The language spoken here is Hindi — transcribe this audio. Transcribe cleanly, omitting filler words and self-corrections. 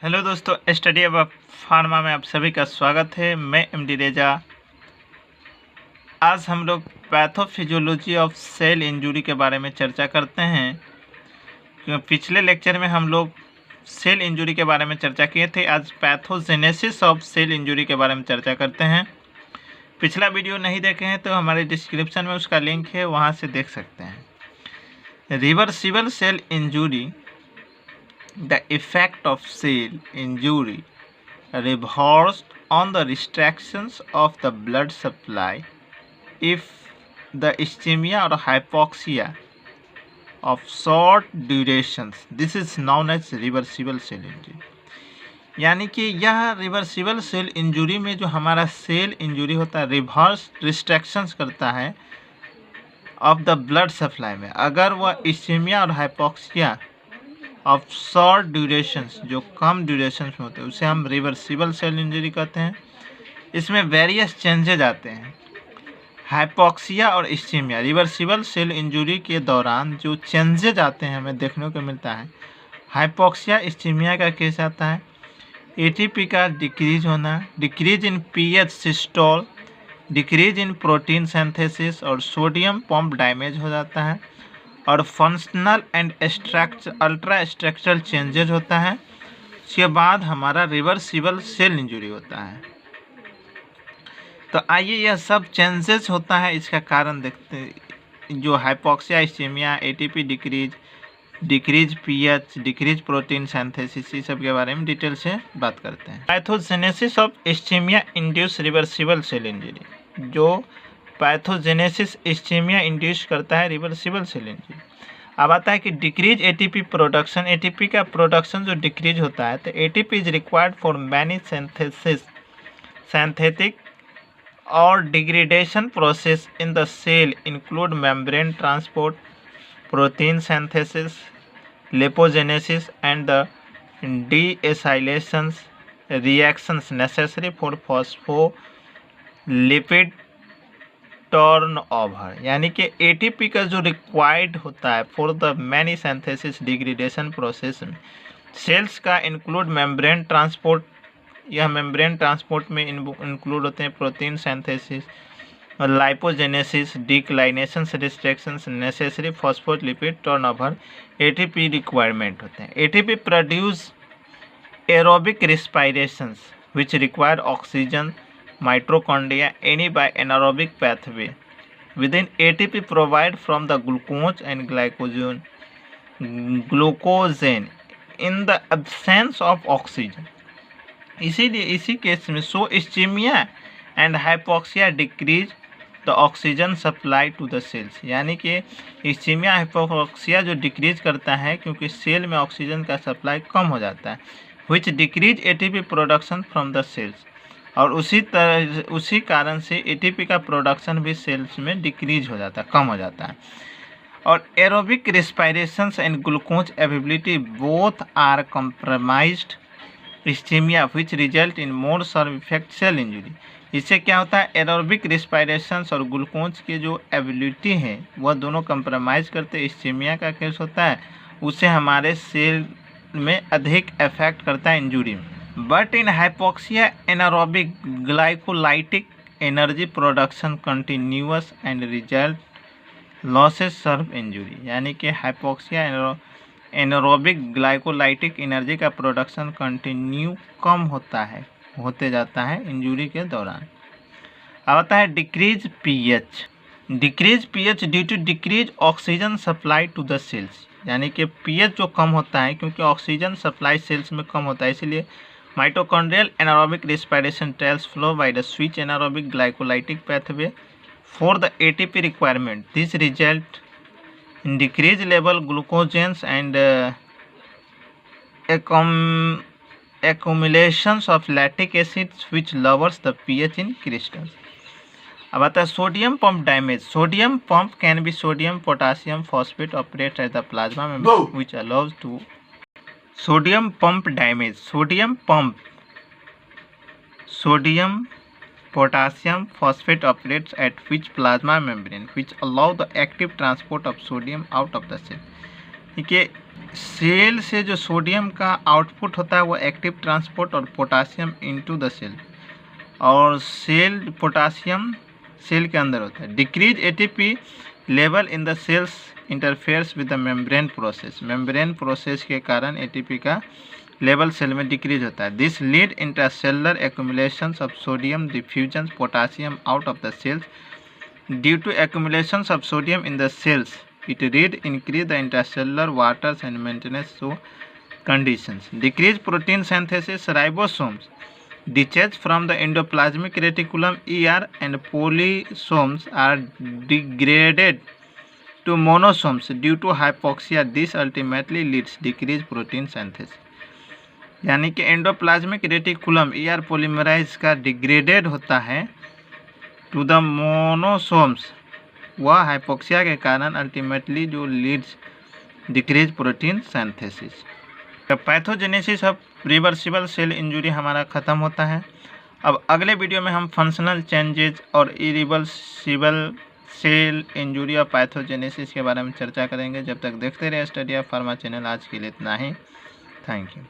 हेलो दोस्तों, स्टडी अब फार्मा में आप सभी का स्वागत है। मैं एमडी रेजा। आज हम लोग पैथोफिजियोलॉजी ऑफ सेल इंजरी के बारे में चर्चा करते हैं। क्योंकि पिछले लेक्चर में हम लोग सेल इंजरी के बारे में चर्चा किए थे। आज पैथोजेनेसिस ऑफ सेल इंजरी के बारे में चर्चा करते हैं। पिछला वीडियो नहीं देखे हैं तो हमारे डिस्क्रिप्शन में उसका लिंक है, वहाँ से देख सकते हैं। Reversible cell injury, the effect of cell injury reversed on the restrictions of the blood supply if the ischemia or hypoxia of short durations. This is known as reversible cell injury. यानी कि यह रिवर्सिबल सेल इंजरी में जो हमारा सेल इंजरी होता है, रिवर्स रिस्ट्रिक्शंस करता है ऑफ द ब्लड सप्लाई में। अगर वह इस्चेमिया और हाइपोक्सिया ऑफ शॉर्ट ड्यूरेशंस, जो कम ड्यूरेशंस में होते हैं, उसे हम रिवर्सिबल सेल इंजरी कहते हैं। इसमें वेरियस चेंजेज आते हैं। हाइपोक्सिया और इस्चेमिया, रिवर्सिबल सेल इंजरी के दौरान जो चेंजेज आते हैं हमें देखने को मिलता है। हाइपोक्सिया इस्चेमिया का केस आता है एटीपी का डिक्रीज होना, decrease in pH systole, decrease in protein synthesis और सोडियम पंप डैमेज हो जाता है और functional and ultra structural changes होता है। उसके बाद हमारा रिवर्सिबल सेल इंजरी होता है। तो आइए यह सब चेंजेस होता है, इसका कारण देखते हैं। जो hypoxia, ischaemia, ATP decrease pH, decrease protein synthesis, इस सब के बारे में डिटेल से बात करते हैं। Pathogenesis of ischemia induce reversible cell injury, जो पैथोजेनेसिस इस्चेमिया इंड्यूस करता है रिवर्सिबल सेल इंजरी। अब आता है कि डिक्रीज एटीपी प्रोडक्शन, एटीपी का प्रोडक्शन जो डिक्रीज होता है, तो ATP is required for many synthetic और degradation process in the cell include membrane transport, protein synthesis, lipogenesis and the deacylation reactions necessary for phospholipid turnover. यानी कि एटीपी का जो रिक्वायर्ड होता है for the many synthesis degradation process में सेल्स का इंक्लूड मेम्ब्रेन ट्रांसपोर्ट, यह मेम्ब्रेन ट्रांसपोर्ट में इंक्लूड होते हैं प्रोटीन सिंथेसिस और lipogenesis, declination restrictions necessary phospholipid turnover, ATP requirement होते हैं। ATP produce aerobic respirations which require oxygen, mitochondria any by anaerobic pathway within ATP provide from the glucose and glucogen in the absence of oxygen। इसीलिए इसी केस में so ischemia and hypoxia decrease the oxygen supply to the cells. यानी कि इस्चेमिया हाइपोक्सिया जो डिक्रीज करता है क्योंकि सेल में ऑक्सीजन का सप्लाई कम हो जाता है, which decrease ATP production from the cells, और उसी कारण से एटीपी का प्रोडक्शन भी सेल्स में डिक्रीज हो जाता है, कम हो जाता है। और aerobic respirations and glucose availability both are compromised ischemia which result in more severe effect cell injury. इससे क्या होता है, एरोबिक रेस्पिरेशंस और ग्लूकोज की जो एबिलिटी है वह दोनों कंप्रोमाइज़ करते इस्चेमिया का केस होता है, उससे हमारे सेल में अधिक इफेक्ट करता है इंजरी में। But in hypoxia, anaerobic glycolytic energy production continuous and result losses serve injury। यानी कि हाइपोक्सिया एनारोबिक ग्लाइकोलाइटिक एनर्जी का प्रोडक्शन कंटिन्यू कम होते जाता है इंजरी के दौरान। अब आता है decrease pH, decrease pH due to decrease oxygen supply to the cells. यानी कि पीएच जो कम होता है क्योंकि ऑक्सीजन सप्लाई सेल्स में कम होता है, इसलिए mitochondrial anaerobic respiration tails flow by the switch anaerobic glycolytic pathway for the ATP requirement. This result in decreased level glucogens and accumulations of lactic acids which lowers the pH in crystals। अब आता है sodium pump damage. Sodium pump can be sodium potassium phosphate operate at the plasma membrane which allows to sodium pump damage. Sodium potassium phosphate operates at which plasma membrane which allow the active transport of sodium out of the cell। देखिए सेल से जो सोडियम का आउटपुट होता है वो एक्टिव ट्रांसपोर्ट और पोटासियम इनटू द सेल, और सेल पोटासियम सेल के अंदर होता है। Decrease ATP level in the cells interferes with the membrane process, membrane process के कारण एटीपी का लेवल सेल में डिक्रीज होता है। This lead intracellular accumulation of sodium diffusion potassium out of the cells due to accumulation of sodium in the cells it read increase the intracellular waters and maintenance so conditions. Decrease protein synthesis, ribosomes detach from the endoplasmic reticulum ER and polysomes are degraded to monosomes due to hypoxia. This ultimately leads decreased protein synthesis. यानी कि एंडोप्लाज्मिक रेटिकुलम ER पोलीमराइज का डिग्रेडेड होता है टू द मोनोसोम्स, वह हाइपोक्सिया के कारण अल्टीमेटली जो leads decrease protein synthesis. Pathogenesis of reversible cell injury हमारा ख़त्म होता है। अब अगले वीडियो में हम फंक्शनल चेंजेज और इरिवर्सिबल सेल इंजरी और पैथोजेनेसिस के बारे में चर्चा करेंगे। जब तक देखते रहे स्टडी ऑफ फार्मा चैनल। आज के लिए इतना ही। Thank you.